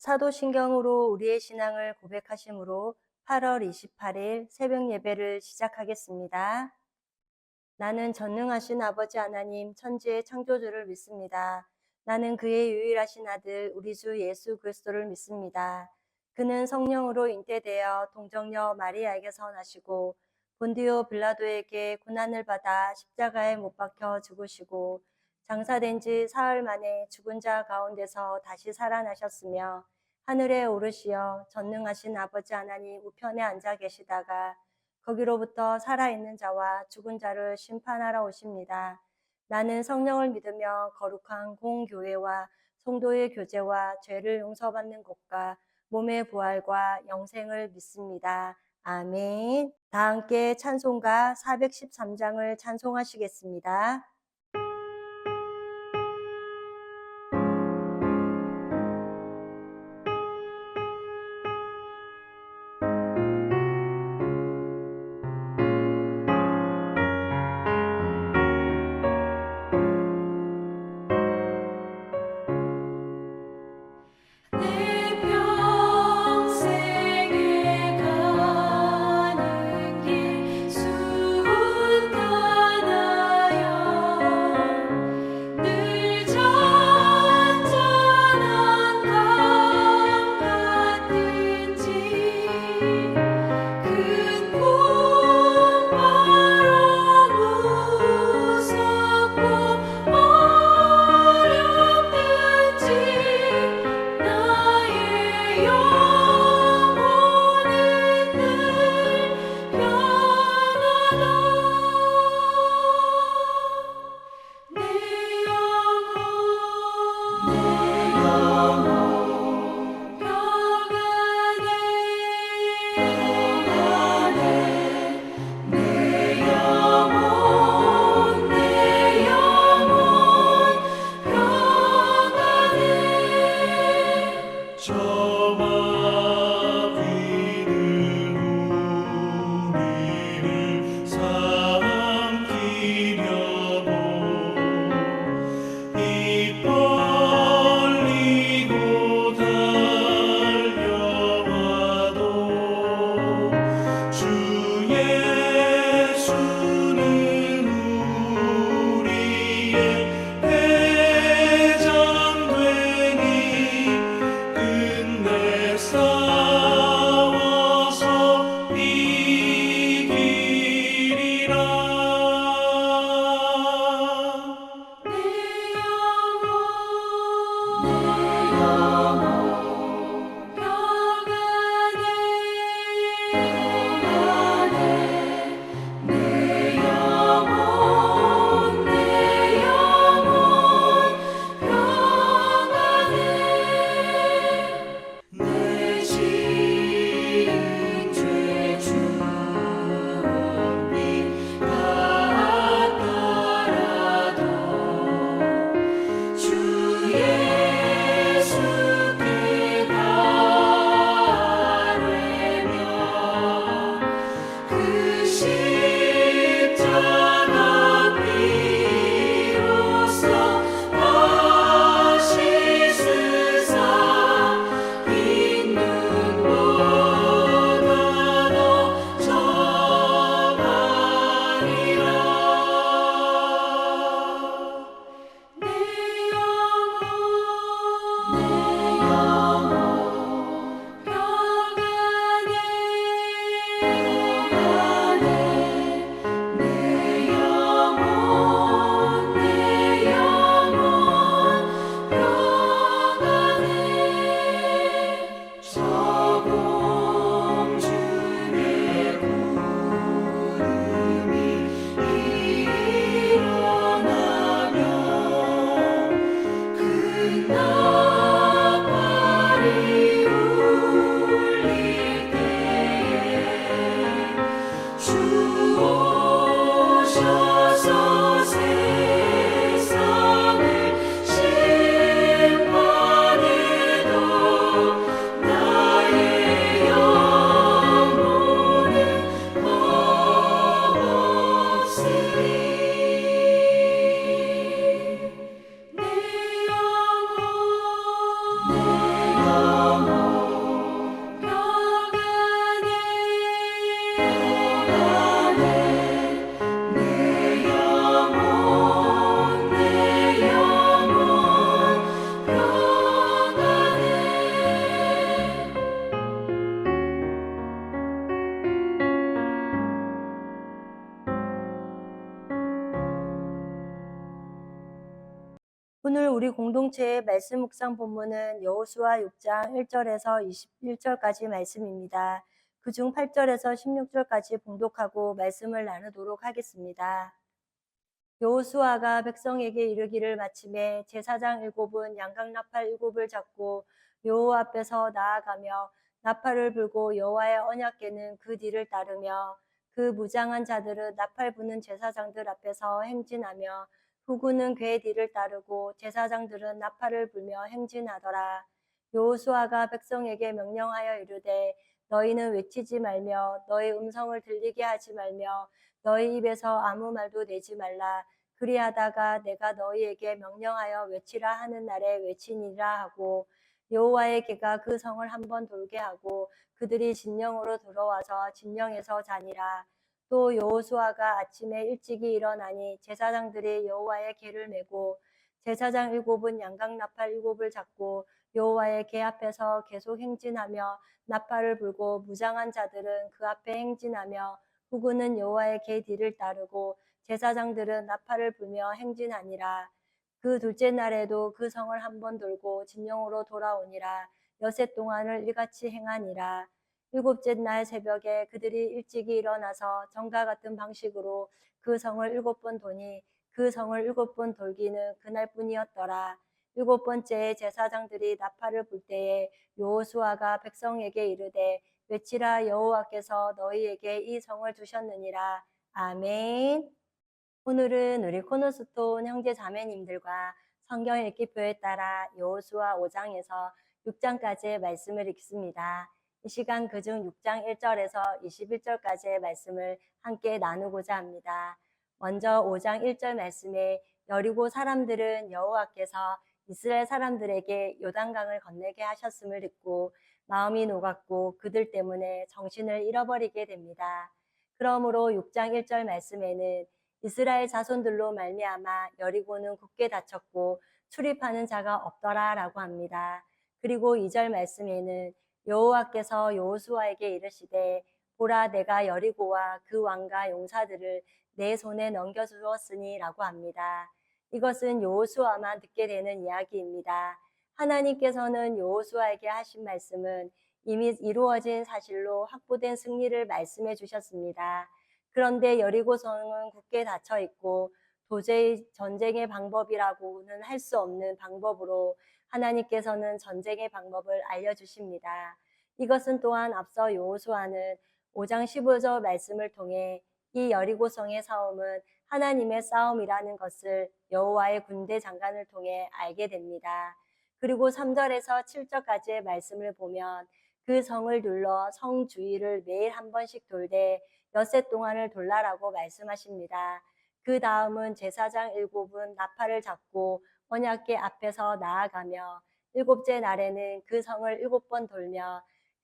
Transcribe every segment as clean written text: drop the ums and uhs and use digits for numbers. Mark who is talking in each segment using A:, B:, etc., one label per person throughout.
A: 사도신경으로 우리의 신앙을 고백하심으로 8월 28일 새벽 예배를 시작하겠습니다. 나는 전능하신 아버지 하나님 천지의 창조주를 믿습니다. 나는 그의 유일하신 아들 우리 주 예수 그리스도를 믿습니다. 그는 성령으로 잉태되어 동정녀 마리아에게서 나시고 본디오 빌라도에게 고난을 받아 십자가에 못 박혀 죽으시고 장사된 지 사흘 만에 죽은 자 가운데서 다시 살아나셨으며 하늘에 오르시어 전능하신 아버지 하나님 우편에 앉아 계시다가 거기로부터 살아있는 자와 죽은 자를 심판하러 오십니다. 나는 성령을 믿으며 거룩한 공교회와 성도의 교제와 죄를 용서받는 것과 몸의 부활과 영생을 믿습니다. 아멘. 다 함께 찬송가 413장을 찬송하시겠습니다.
B: 내 평생에 가는 길 순탄하여
A: 우리 공동체의 말씀 묵상 본문은 여호수아 6장 1절에서 21절까지 말씀입니다. 그중 8절에서 16절까지 봉독하고 말씀을 나누도록 하겠습니다. 여호수아가 백성에게 이르기를 마침에 제사장 7은 양각나팔 7을 잡고 여호와 앞에서 나아가며 나팔을 불고 여호와의 언약궤는 그 뒤를 따르며 그 무장한 자들은 나팔 부는 제사장들 앞에서 행진하며 후구는 궤 뒤를 따르고 제사장들은 나팔을 불며 행진하더라. 여호수아가 백성에게 명령하여 이르되 너희는 외치지 말며 너희 음성을 들리게 하지 말며 너희 입에서 아무 말도 내지 말라. 그리하다가 내가 너희에게 명령하여 외치라 하는 날에 외치니라 하고 여호와의 궤가 그 성을 한번 돌게 하고 그들이 진영으로 들어와서 진영에서 자니라. 또 여호수아가 아침에 일찍이 일어나니 제사장들이 여호와의 궤를 메고 제사장 7은 양각나팔 7을 잡고 여호와의 궤 앞에서 계속 행진하며 나팔을 불고 무장한 자들은 그 앞에 행진하며 후구는 여호와의 궤 뒤를 따르고 제사장들은 나팔을 불며 행진하니라. 그 둘째 날에도 그 성을 한번 돌고 진영으로 돌아오니라. 여섯 동안을 이같이 행하니라. 일곱째 날 새벽에 그들이 일찍이 일어나서 전과 같은 방식으로 그 성을 7번 도니 그 성을 7번 돌기는 그날뿐이었더라. 7번째에 제사장들이 나팔을 불 때에 여호수아가 백성에게 이르되 외치라 여호와께서 너희에게 이 성을 주셨느니라. 아멘. 오늘은 우리 코너스톤 형제 자매님들과 성경 읽기표에 따라 여호수아 5장에서 6장까지의 말씀을 읽습니다. 이 시간 그중 6장 1절에서 21절까지의 말씀을 함께 나누고자 합니다. 먼저 5장 1절 말씀에 여리고 사람들은 여호와께서 이스라엘 사람들에게 요단강을 건너게 하셨음을 듣고 마음이 녹았고 그들 때문에 정신을 잃어버리게 됩니다. 그러므로 6장 1절 말씀에는 이스라엘 자손들로 말미암아 여리고는 굳게 닫혔고 출입하는 자가 없더라라고 합니다. 그리고 2절 말씀에는 여호와께서 여호수아에게 이르시되 보라 내가 여리고와 그 왕과 용사들을 내 손에 넘겨주었으니라고 합니다. 이것은 여호수아만 듣게 되는 이야기입니다. 하나님께서는 여호수아에게 하신 말씀은 이미 이루어진 사실로 확보된 승리를 말씀해 주셨습니다. 그런데 여리고성은 굳게 닫혀 있고 도저히 전쟁의 방법이라고는 할 수 없는 방법으로 하나님께서는 전쟁의 방법을 알려주십니다. 이것은 또한 앞서 여호수아는 5장 15절 말씀을 통해 이 여리고성의 싸움은 하나님의 싸움이라는 것을 여호와의 군대 장관을 통해 알게 됩니다. 그리고 3절에서 7절까지의 말씀을 보면 그 성을 둘러 성 주위를 매일 한 번씩 돌되 엿새 동안을 돌라라고 말씀하십니다. 그 다음은 제사장 7은 나팔을 잡고 언약궤 앞에서 나아가며 7째 날에는 그 성을 7번 돌며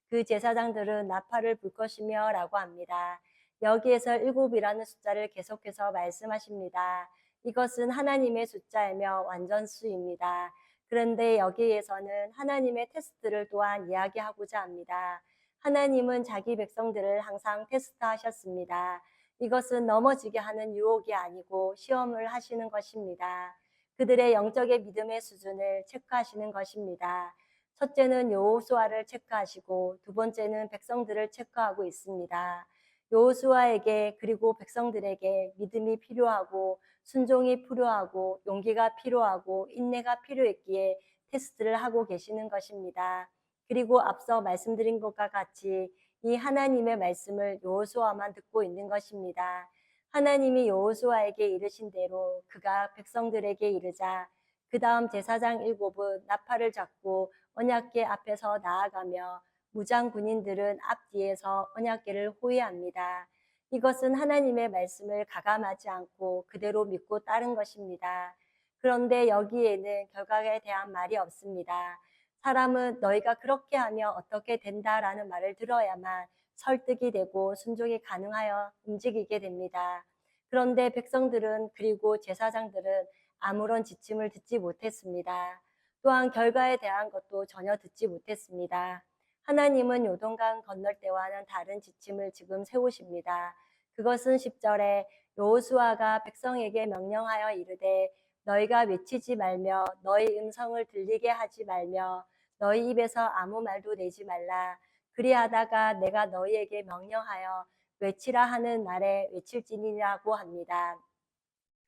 A: 그 제사장들은 나팔을 불 것이며 라고 합니다. 여기에서 7이라는 숫자를 계속해서 말씀하십니다. 이것은 하나님의 숫자이며 완전수입니다. 그런데 여기에서는 하나님의 테스트를 또한 이야기하고자 합니다. 하나님은 자기 백성들을 항상 테스트하셨습니다. 이것은 넘어지게 하는 유혹이 아니고 시험을 하시는 것입니다. 그들의 영적의 믿음의 수준을 체크하시는 것입니다. 첫째는 여호수아를 체크하시고 두 번째는 백성들을 체크하고 있습니다. 여호수아에게 그리고 백성들에게 믿음이 필요하고 순종이 필요하고 용기가 필요하고 인내가 필요했기에 테스트를 하고 계시는 것입니다. 그리고 앞서 말씀드린 것과 같이 이 하나님의 말씀을 여호수아만 듣고 있는 것입니다. 하나님이 여호수아에게 이르신 대로 그가 백성들에게 이르자 그 다음 제사장 7은 나팔을 잡고 언약궤 앞에서 나아가며 무장 군인들은 앞뒤에서 언약궤를 호위합니다. 이것은 하나님의 말씀을 가감하지 않고 그대로 믿고 따른 것입니다. 그런데 여기에는 결과에 대한 말이 없습니다. 사람은 너희가 그렇게 하면 어떻게 된다라는 말을 들어야만 설득이 되고 순종이 가능하여 움직이게 됩니다. 그런데 백성들은 그리고 제사장들은 아무런 지침을 듣지 못했습니다. 또한 결과에 대한 것도 전혀 듣지 못했습니다. 하나님은 요단강 건널 때와는 다른 지침을 지금 세우십니다. 그것은 10절에 여호수아가 백성에게 명령하여 이르되 너희가 외치지 말며 너희 음성을 들리게 하지 말며 너희 입에서 아무 말도 내지 말라. 그리하다가 내가 너희에게 명령하여 외치라 하는 날에 외칠지니라고 합니다.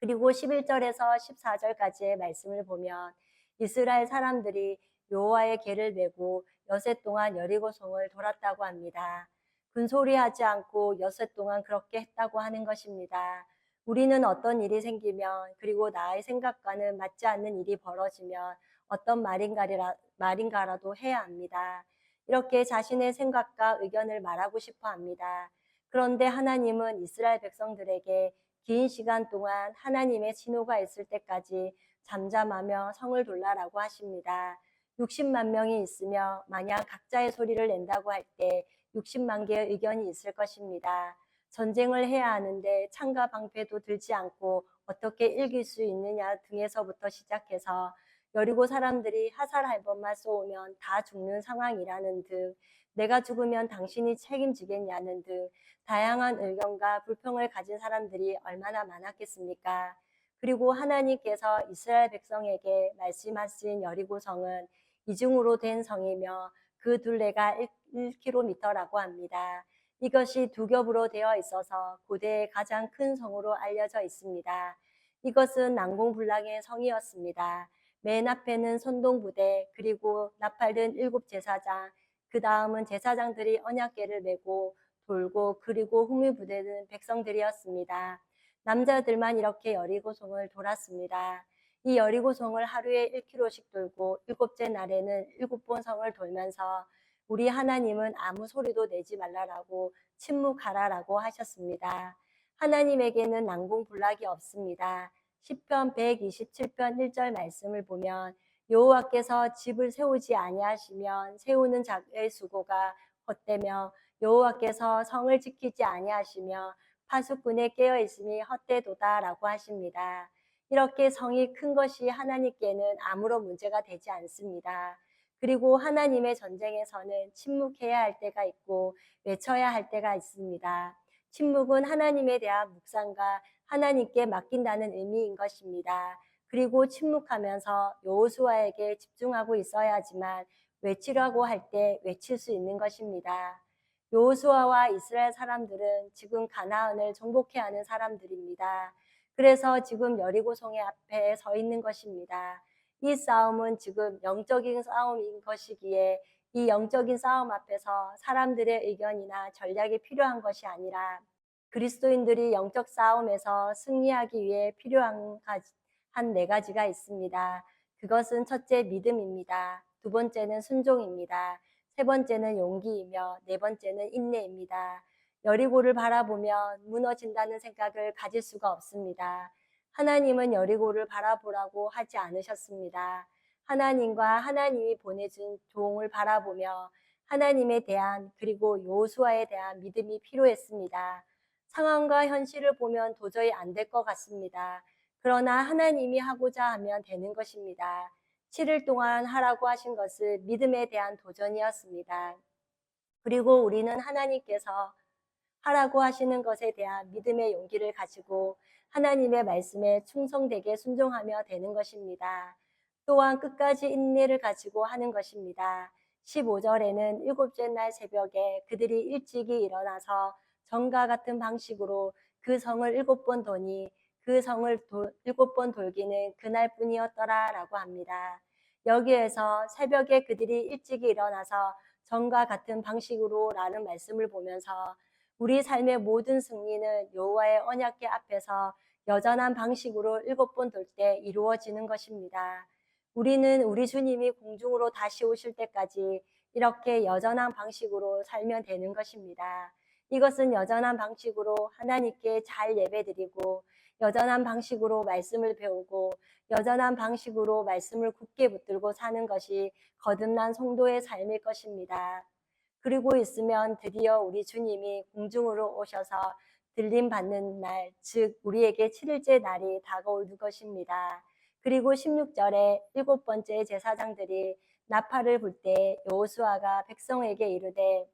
A: 그리고 11절에서 14절까지의 말씀을 보면 이스라엘 사람들이 여호와의 궤를 메고 여세 동안 여리고성을 돌았다고 합니다. 군소리하지 않고 여세 동안 그렇게 했다고 하는 것입니다. 우리는 어떤 일이 생기면 그리고 나의 생각과는 맞지 않는 일이 벌어지면 어떤 말인가라도 해야 합니다. 이렇게 자신의 생각과 의견을 말하고 싶어 합니다. 그런데 하나님은 이스라엘 백성들에게 긴 시간 동안 하나님의 신호가 있을 때까지 잠잠하며 성을 돌라라고 하십니다. 60만 명이 있으며 만약 각자의 소리를 낸다고 할 때 60만 개의 의견이 있을 것입니다. 전쟁을 해야 하는데 창과 방패도 들지 않고 어떻게 이길 수 있느냐 등에서부터 시작해서 여리고 사람들이 화살 한 번만 쏘면 다 죽는 상황이라는 등 내가 죽으면 당신이 책임지겠냐는 등 다양한 의견과 불평을 가진 사람들이 얼마나 많았겠습니까? 그리고 하나님께서 이스라엘 백성에게 말씀하신 여리고성은 이중으로 된 성이며 그 둘레가 1km라고 합니다. 이것이 두 겹으로 되어 있어서 고대의 가장 큰 성으로 알려져 있습니다. 이것은 난공불락의 성이었습니다. 맨 앞에는 선동부대, 그리고 나팔든 7제사장, 그 다음은 제사장들이 언약궤를 메고 돌고 그리고 흥미부대는 백성들이었습니다. 남자들만 이렇게 여리고성을 돌았습니다. 이 여리고성을 하루에 1km씩 돌고 일곱째 날에는 7번 성을 돌면서 우리 하나님은 아무 소리도 내지 말라라고 침묵하라라고 하셨습니다. 하나님에게는 난공불락이 없습니다. 시편 127편 1절 말씀을 보면 여호와께서 집을 세우지 아니하시면 세우는 자의 수고가 헛되며 여호와께서 성을 지키지 아니하시며 파수꾼에 깨어 있음이 헛되도다라고 하십니다. 이렇게 성이 큰 것이 하나님께는 아무런 문제가 되지 않습니다. 그리고 하나님의 전쟁에서는 침묵해야 할 때가 있고 외쳐야 할 때가 있습니다. 침묵은 하나님에 대한 묵상과 하나님께 맡긴다는 의미인 것입니다. 그리고 침묵하면서 여호수아에게 집중하고 있어야지만 외치려고 할 때 외칠 수 있는 것입니다. 여호수아와 이스라엘 사람들은 지금 가나안을 정복해야 하는 사람들입니다. 그래서 지금 여리고성의 앞에 서 있는 것입니다. 이 싸움은 지금 영적인 싸움인 것이기에 이 영적인 싸움 앞에서 사람들의 의견이나 전략이 필요한 것이 아니라 그리스도인들이 영적 싸움에서 승리하기 위해 필요한 한 4가지가 있습니다. 그것은 첫째 믿음입니다. 두 번째는 순종입니다. 세 번째는 용기이며 네 번째는 인내입니다. 여리고를 바라보면 무너진다는 생각을 가질 수가 없습니다. 하나님은 여리고를 바라보라고 하지 않으셨습니다. 하나님과 하나님이 보내준 종을 바라보며 하나님에 대한 그리고 여호수아에 대한 믿음이 필요했습니다. 상황과 현실을 보면 도저히 안 될 것 같습니다. 그러나 하나님이 하고자 하면 되는 것입니다. 7일 동안 하라고 하신 것은 믿음에 대한 도전이었습니다. 그리고 우리는 하나님께서 하라고 하시는 것에 대한 믿음의 용기를 가지고 하나님의 말씀에 충성되게 순종하며 되는 것입니다. 또한 끝까지 인내를 가지고 하는 것입니다. 15절에는 일곱째 날 새벽에 그들이 일찍이 일어나서 전과 같은 방식으로 그 성을 7번 도니 그 성을 7번 돌기는 그날뿐이었더라라고 합니다. 여기에서 새벽에 그들이 일찍이 일어나서 전과 같은 방식으로라는 말씀을 보면서 우리 삶의 모든 승리는 여호와의 언약궤 앞에서 여전한 방식으로 7번 돌 때 이루어지는 것입니다. 우리는 우리 주님이 공중으로 다시 오실 때까지 이렇게 여전한 방식으로 살면 되는 것입니다. 이것은 여전한 방식으로 하나님께 잘 예배드리고 여전한 방식으로 말씀을 배우고 여전한 방식으로 말씀을 굳게 붙들고 사는 것이 거듭난 성도의 삶일 것입니다. 그리고 있으면 드디어 우리 주님이 공중으로 오셔서 들림 받는 날, 즉 우리에게 7일째 날이 다가올 것입니다. 그리고 16절에 7번째 제사장들이 나팔을 불 때 여호수아가 백성에게 이르되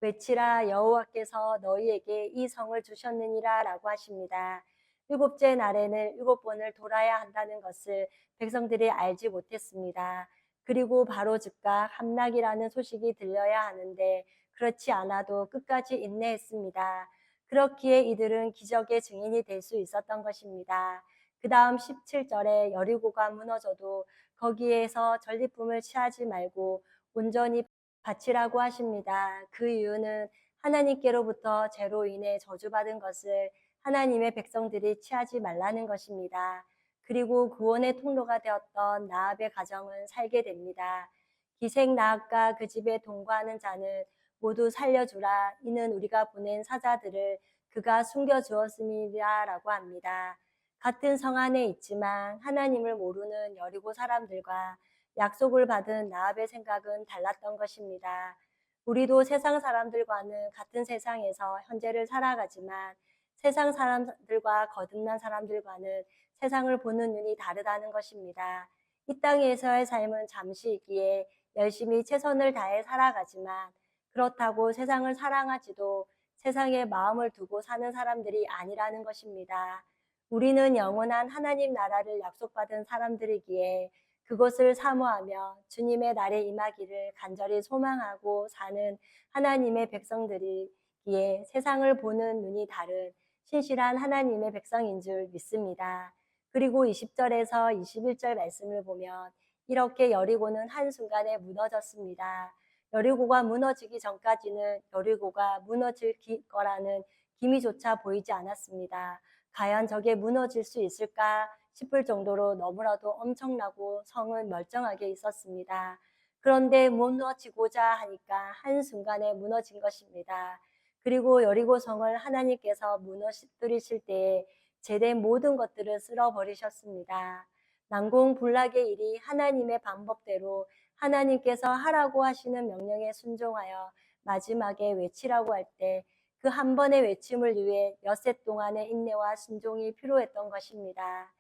A: 외치라 여호와께서 너희에게 이 성을 주셨느니라 라고 하십니다. 일곱째 날에는 7번을 돌아야 한다는 것을 백성들이 알지 못했습니다. 그리고 바로 즉각 함락이라는 소식이 들려야 하는데 그렇지 않아도 끝까지 인내했습니다. 그렇기에 이들은 기적의 증인이 될 수 있었던 것입니다. 그 다음 17절에 여리고가 무너져도 거기에서 전리품을 취하지 말고 온전히 바치라고 하십니다. 그 이유는 하나님께로부터 죄로 인해 저주받은 것을 하나님의 백성들이 취하지 말라는 것입니다. 그리고 구원의 통로가 되었던 나압의 가정은 살게 됩니다. 기생 나압과 그 집에 동거하는 자는 모두 살려주라. 이는 우리가 보낸 사자들을 그가 숨겨주었음이라라고 합니다. 같은 성 안에 있지만 하나님을 모르는 여리고 사람들과 약속을 받은 나압의 생각은 달랐던 것입니다. 우리도 세상 사람들과는 같은 세상에서 현재를 살아가지만 세상 사람들과 거듭난 사람들과는 세상을 보는 눈이 다르다는 것입니다. 이 땅에서의 삶은 잠시이기에 열심히 최선을 다해 살아가지만 그렇다고 세상을 사랑하지도 세상에 마음을 두고 사는 사람들이 아니라는 것입니다. 우리는 영원한 하나님 나라를 약속받은 사람들이기에 그것을 사모하며 주님의 날에 임하기를 간절히 소망하고 사는 하나님의 백성들이기에 세상을 보는 눈이 다른 신실한 하나님의 백성인 줄 믿습니다. 그리고 20절에서 21절 말씀을 보면 이렇게 여리고는 한순간에 무너졌습니다. 여리고가 무너지기 전까지는 여리고가 무너질 거라는 기미조차 보이지 않았습니다. 과연 저게 무너질 수 있을까 싶을 정도로 너무나도 엄청나고 성은 멀쩡하게 있었습니다. 그런데 무너지고자 하니까 한순간에 무너진 것입니다. 그리고 여리고 성을 하나님께서 무너뜨리실 때에 제된 모든 것들을 쓸어버리셨습니다. 난공불락의 일이 하나님의 방법대로 하나님께서 하라고 하시는 명령에 순종하여 마지막에 외치라고 할 때 그 한 번의 외침을 위해 엿새 동안의 인내와 순종이 필요했던 것입니다.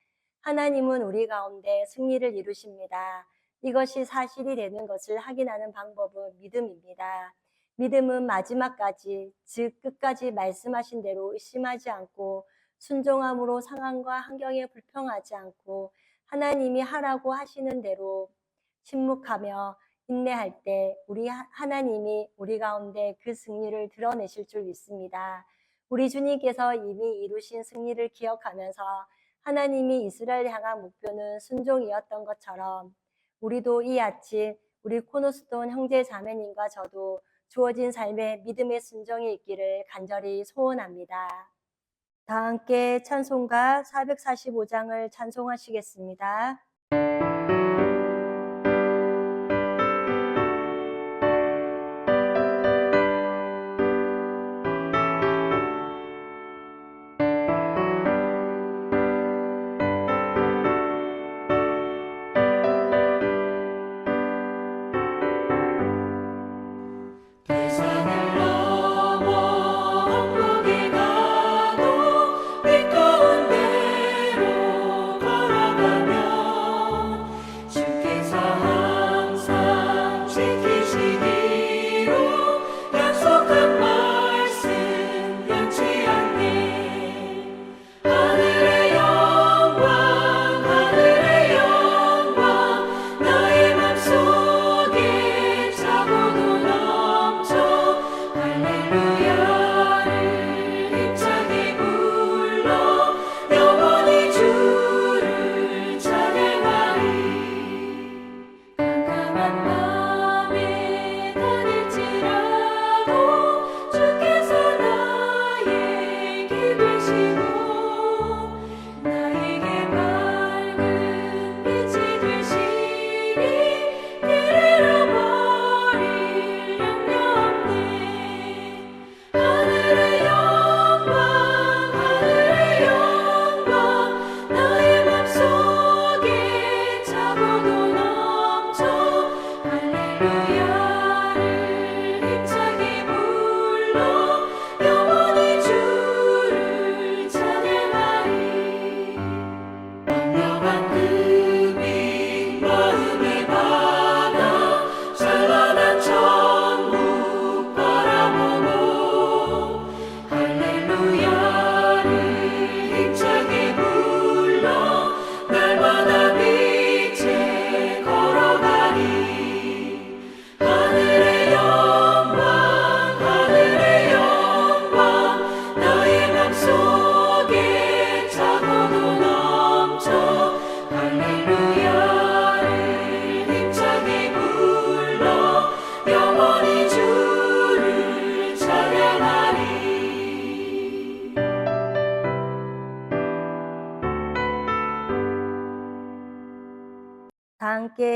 A: 하나님은 우리 가운데 승리를 이루십니다. 이것이 사실이 되는 것을 확인하는 방법은 믿음입니다. 믿음은 마지막까지, 즉 끝까지 말씀하신 대로 의심하지 않고 순종함으로 상황과 환경에 불평하지 않고 하나님이 하라고 하시는 대로 침묵하며 인내할 때 우리 하나님이 우리 가운데 그 승리를 드러내실 줄 믿습니다. 우리 주님께서 이미 이루신 승리를 기억하면서 하나님이 이스라엘 향한 목표는 순종이었던 것처럼 우리도 이 아침 우리 코너스톤 형제 자매님과 저도 주어진 삶에 믿음의 순종이 있기를 간절히 소원합니다. 다 함께 찬송가 445장을 찬송하시겠습니다.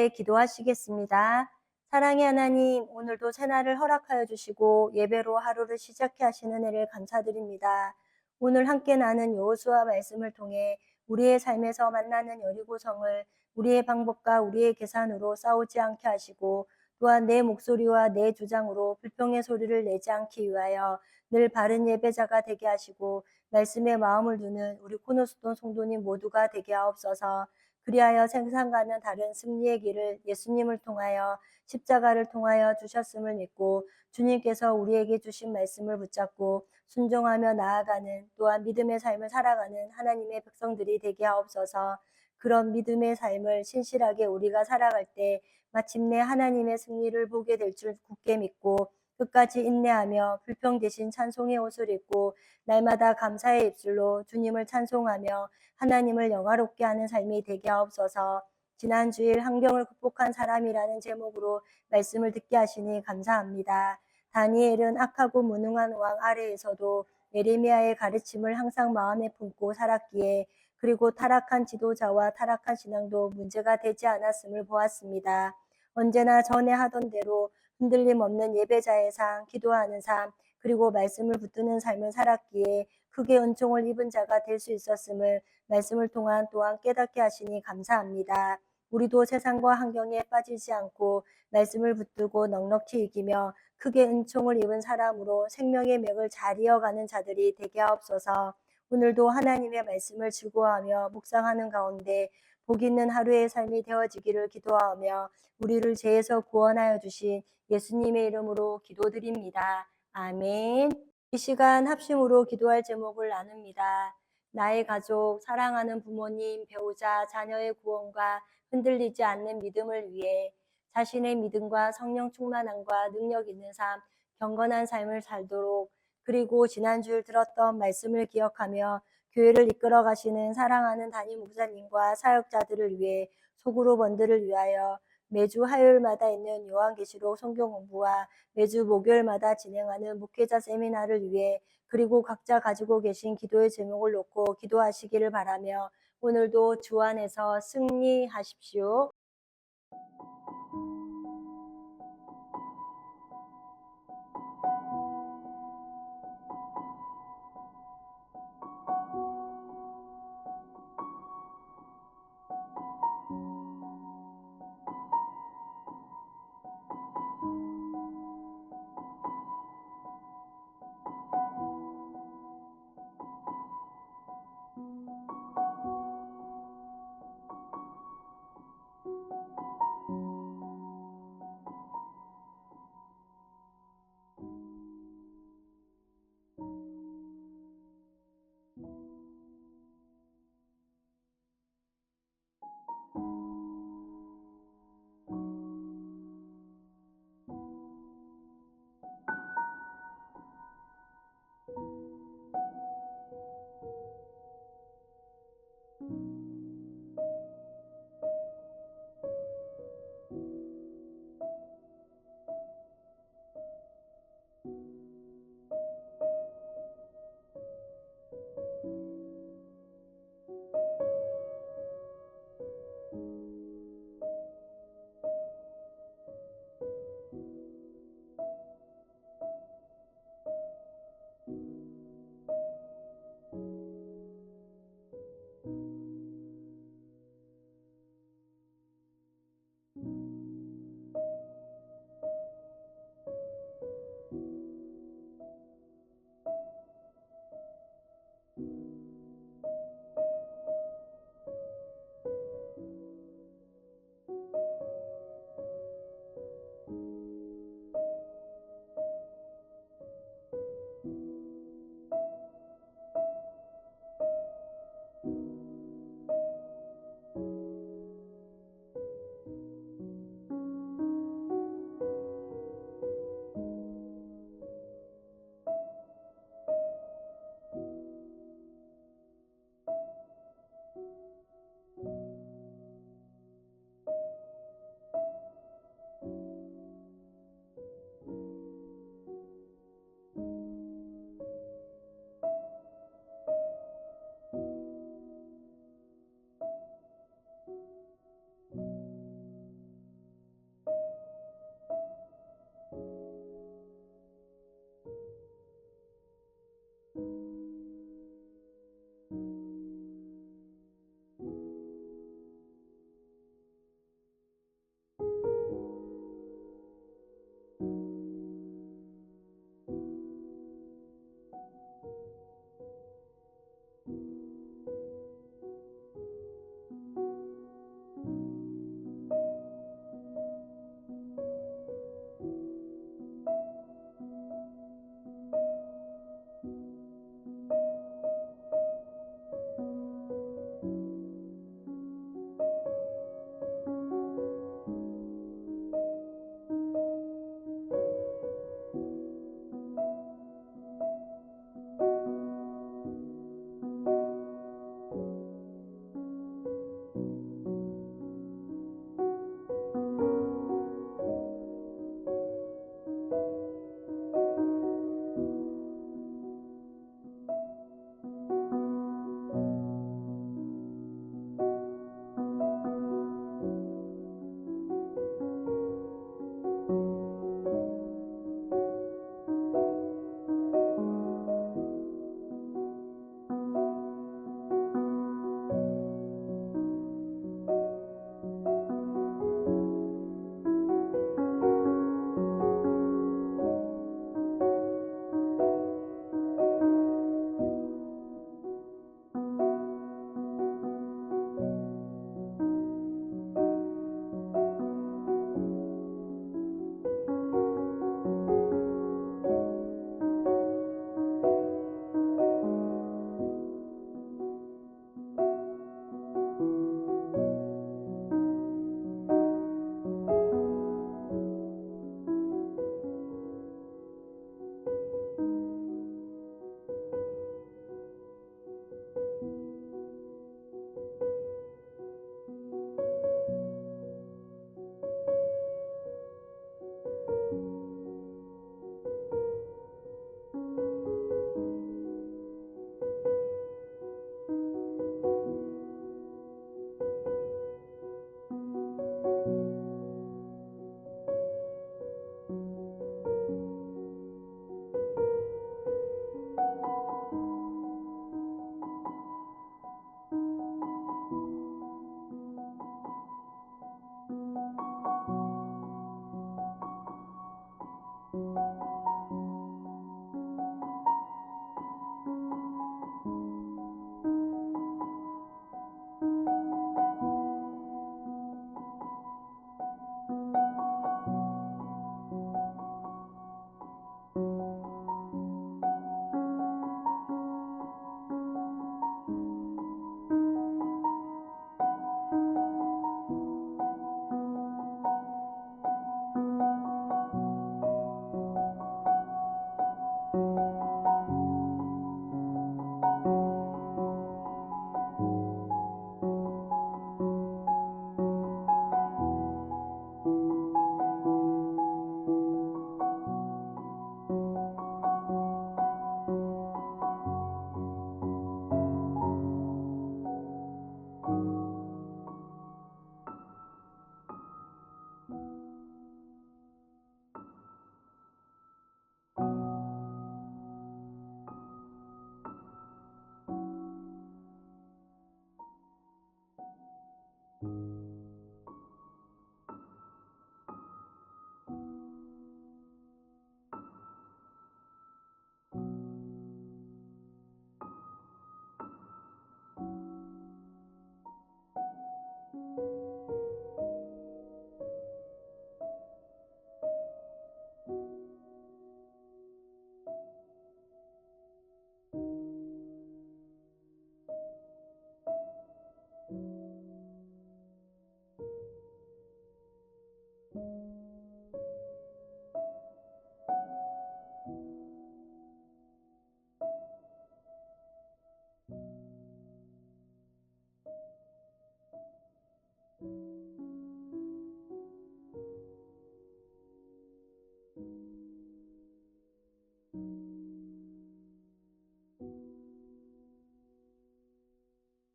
A: 함께 기도하시겠습니다. 사랑의 하나님, 오늘도 새날을 허락하여 주시고 예배로 하루를 시작해 하시는 은혜를 감사드립니다. 오늘 함께 나눈 여호수아 말씀을 통해 우리의 삶에서 만나는 여리고성을 우리의 방법과 우리의 계산으로 싸우지 않게 하시고 또한 내 목소리와 내 주장으로 불평의 소리를 내지 않기 위하여 늘 바른 예배자가 되게 하시고 말씀에 마음을 두는 우리 코너스톤 성도님 모두가 되게 하옵소서. 그리하여 세상과는 다른 승리의 길을 예수님을 통하여 십자가를 통하여 주셨음을 믿고 주님께서 우리에게 주신 말씀을 붙잡고 순종하며 나아가는 또한 믿음의 삶을 살아가는 하나님의 백성들이 되게 하옵소서. 그런 믿음의 삶을 신실하게 우리가 살아갈 때 마침내 하나님의 승리를 보게 될 줄 굳게 믿고 끝까지 인내하며 불평 대신 찬송의 옷을 입고 날마다 감사의 입술로 주님을 찬송하며 하나님을 영화롭게 하는 삶이 되게 하옵소서. 지난 주일 환경을 극복한 사람이라는 제목으로 말씀을 듣게 하시니 감사합니다. 다니엘은 악하고 무능한 왕 아래에서도 예레미야의 가르침을 항상 마음에 품고 살았기에 그리고 타락한 지도자와 타락한 신앙도 문제가 되지 않았음을 보았습니다. 언제나 전에 하던 대로 흔들림 없는 예배자의 삶, 기도하는 삶, 그리고 말씀을 붙드는 삶을 살았기에 크게 은총을 입은 자가 될 수 있었음을 말씀을 통한 또한 깨닫게 하시니 감사합니다. 우리도 세상과 환경에 빠지지 않고 말씀을 붙들고 넉넉히 이기며 크게 은총을 입은 사람으로 생명의 맥을 잘 이어가는 자들이 되게 하옵소서. 오늘도 하나님의 말씀을 즐거워하며 묵상하는 가운데 복 있는 하루의 삶이 되어지기를 기도하며 우리를 죄에서 구원하여 주신 예수님의 이름으로 기도드립니다. 아멘. 이 시간 합심으로 기도할 제목을 나눕니다. 나의 가족, 사랑하는 부모님, 배우자, 자녀의 구원과 흔들리지 않는 믿음을 위해 자신의 믿음과 성령 충만함과 능력 있는 삶, 경건한 삶을 살도록 그리고 지난주에 들었던 말씀을 기억하며 교회를 이끌어 가시는 사랑하는 담임 목사님과 사역자들을 위해 소그룹 원들을 위하여 매주 화요일마다 있는 요한계시록 성경 공부와 매주 목요일마다 진행하는 목회자 세미나를 위해 그리고 각자 가지고 계신 기도의 제목을 놓고 기도하시기를 바라며 오늘도 주 안에서 승리하십시오.